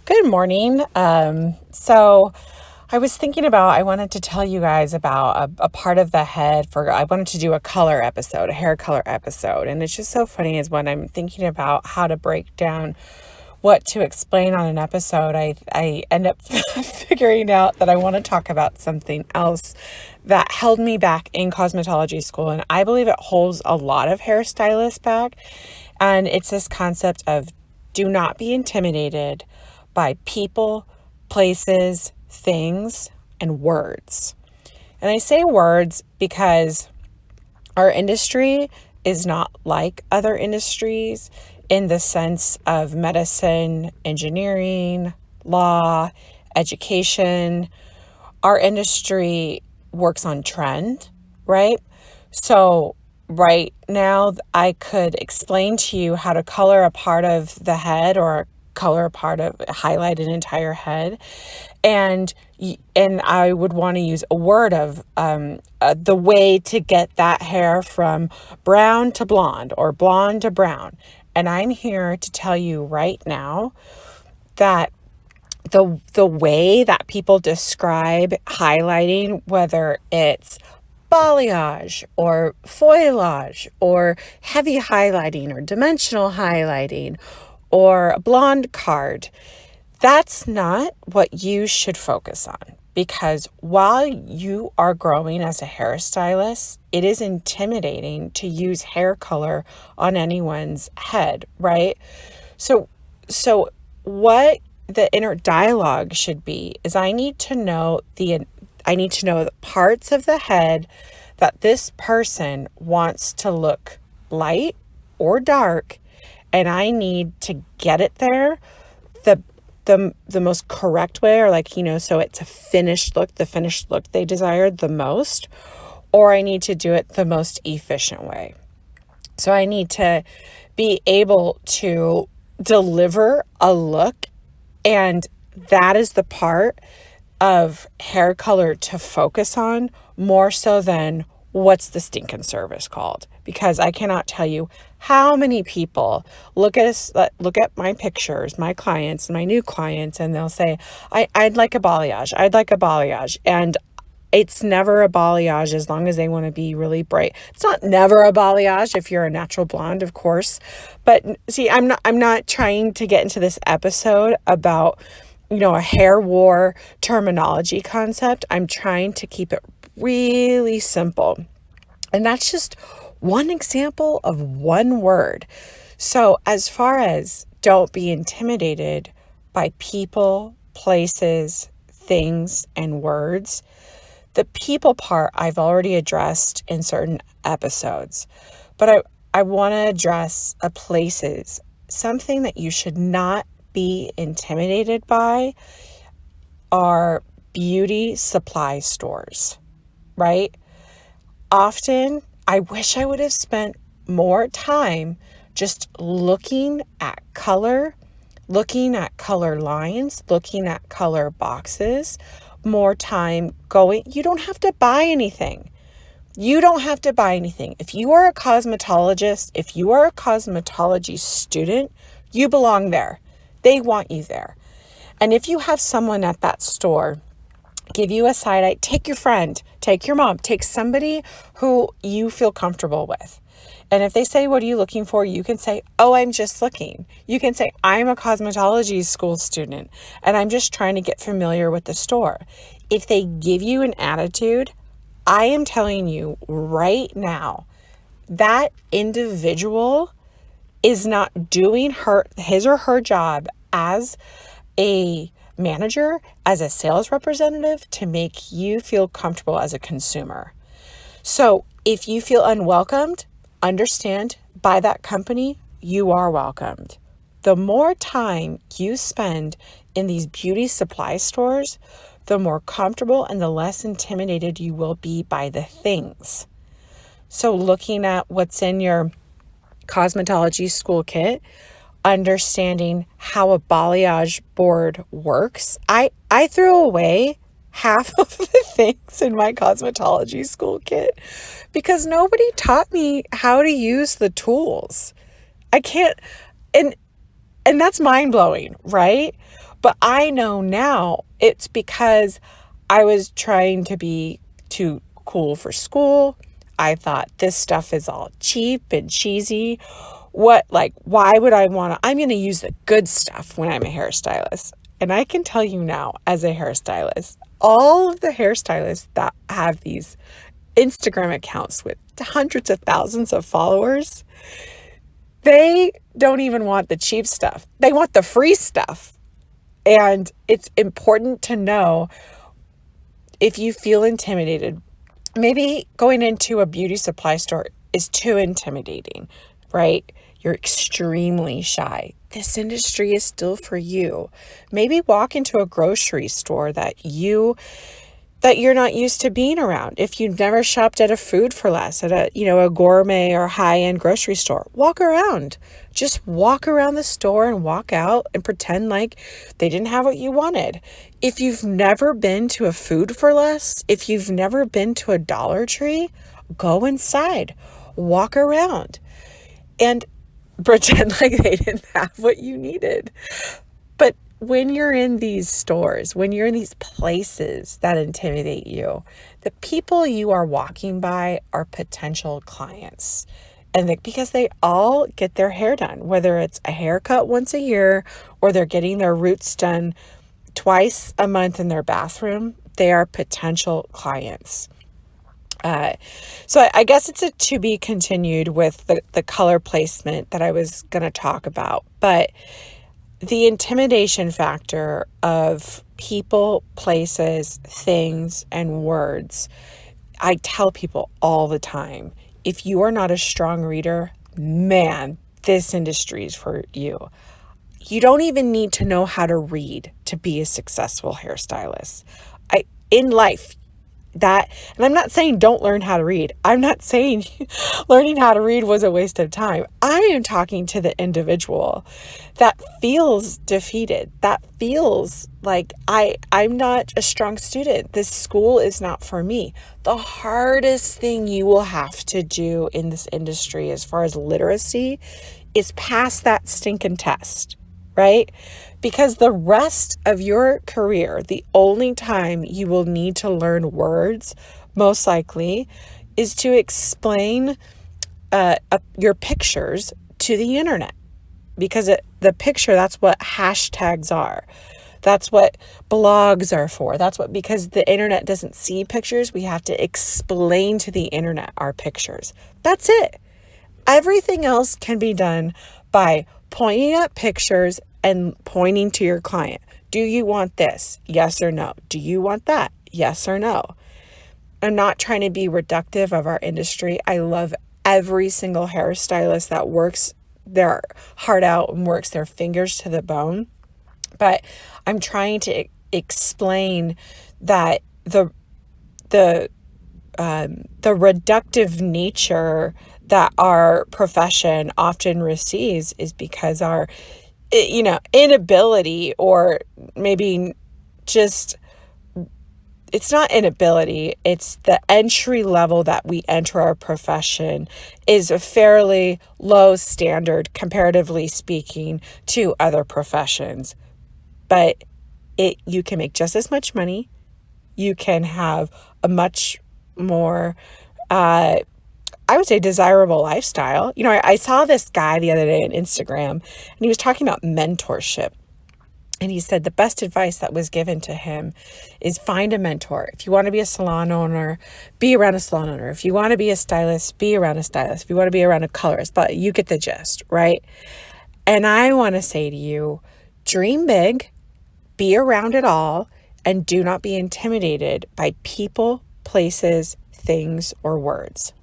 Good morning. So I was thinking about, I wanted to tell you guys about a part of the head I wanted to do a color episode, a hair color episode. And it's just so funny is when I'm thinking about how to break down what to explain on an episode, I end up figuring out that I want to talk about something else that held me back in cosmetology school. And I believe it holds a lot of hairstylists back. And it's this concept of do not be intimidated by people, places, things, and words. And I say words because our industry is not like other industries in the sense of medicine, engineering, law, education. Our industry works on trend, right? So right now I could explain to you how to color a part of the head or highlight an entire head, and I would want to use a word of the way to get that hair from brown to blonde or blonde to brown. And I'm here to tell you right now that the way that people describe highlighting, whether it's balayage or foliage or heavy highlighting or dimensional highlighting or a blonde card, that's not what you should focus on. Because while you are growing as a hairstylist, it is intimidating to use hair color on anyone's head, right? So what the inner dialogue should be is I need to know the parts of the head that this person wants to look light or dark, and I need to get it there the most correct way, or so it's a finished look, the finished look they desired the most, or I need to do it the most efficient way. So I need to be able to deliver a look, and that is the part of hair color to focus on more so than what's the stinking service called, because I cannot tell you how many people look at my pictures, my clients, my new clients, and they'll say, I'd like a balayage. And it's never a balayage as long as they want to be really bright. It's not never a balayage if you're a natural blonde, of course. But see, I'm not trying to get into this episode about, a hair war terminology concept. I'm trying to keep it really simple. And that's just one example of one word. So as far as don't be intimidated by people, places, things, and words, the people part I've already addressed in certain episodes, but I want to address places. Something that you should not be intimidated by are beauty supply stores, right? Often, I wish I would have spent more time just looking at color lines, looking at color boxes, more time going. You don't have to buy anything. If you are a cosmetologist, if you are a cosmetology student, you belong there. They want you there. And if you have someone at that store give you a side eye, take your friend, take your mom, take somebody who you feel comfortable with. And if they say, what are you looking for? You can say, oh, I'm just looking. You can say, I'm a cosmetology school student and I'm just trying to get familiar with the store. If they give you an attitude, I am telling you right now, that individual is not doing his or her job as a manager, as a sales representative, to make you feel comfortable as a consumer. So if you feel unwelcomed, understand by that company, you are welcomed. The more time you spend in these beauty supply stores, the more comfortable and the less intimidated you will be by the things. So looking at what's in your cosmetology school kit, understanding how a balayage board works. I threw away half of the things in my cosmetology school kit because nobody taught me how to use the tools. I can't, and And that's mind blowing, right? But I know now it's because I was trying to be too cool for school. I thought this stuff is all cheap and cheesy. Why would I want to? I'm going to use the good stuff when I'm a hairstylist. And I can tell you now, as a hairstylist, all of the hairstylists that have these Instagram accounts with hundreds of thousands of followers, they don't even want the cheap stuff. They want the free stuff. And it's important to know, if you feel intimidated, maybe going into a beauty supply store is too intimidating, right? You're extremely shy. This industry is still for you. Maybe walk into a grocery store that you're not used to being around. If you've never shopped at a Food for Less, at a gourmet or high-end grocery store, walk around. Just walk around the store and walk out and pretend like they didn't have what you wanted. If you've never been to a Food for Less, if you've never been to a Dollar Tree, go inside, walk around, and pretend like they didn't have what you needed. But when you're in these stores, when you're in these places that intimidate you, the people you are walking by are potential clients. And because they all get their hair done, whether it's a haircut once a year or they're getting their roots done twice a month in their bathroom, they are potential clients. So I guess it's a to be continued with the color placement that I was going to talk about. But the intimidation factor of people, places, things, and words, I tell people all the time, if you are not a strong reader, man, this industry is for you. You don't even need to know how to read to be a successful hairstylist. In life, and I'm not saying don't learn how to read. I'm not saying learning how to read was a waste of time. I am talking to the individual that feels defeated, that feels like I'm not a strong student. This school is not for me. The hardest thing you will have to do in this industry as far as literacy is pass that stinking test, right? Because the rest of your career, the only time you will need to learn words, most likely, is to explain your pictures to the internet. Because the picture, that's what hashtags are. That's what blogs are for. Because the internet doesn't see pictures, we have to explain to the internet our pictures. That's it. Everything else can be done by pointing at pictures and pointing to your client. Do you want this? Yes or no? Do you want that? Yes or no? I'm not trying to be reductive of our industry. I love every single hairstylist that works their heart out and works their fingers to the bone. But I'm trying to explain that the reductive nature that our profession often receives is because our inability, or maybe just, it's not inability, it's the entry level that we enter our profession is a fairly low standard, comparatively speaking, to other professions. But you can make just as much money. You can have a much more, I would say, desirable lifestyle. I saw this guy the other day on Instagram, and he was talking about mentorship. And he said the best advice that was given to him is find a mentor. If you want to be a salon owner, be around a salon owner. If you want to be a stylist, be around a stylist. If you want to be around a colorist, but you get the gist, right? And I want to say to you, dream big, be around it all, and do not be intimidated by people, places, things, or words.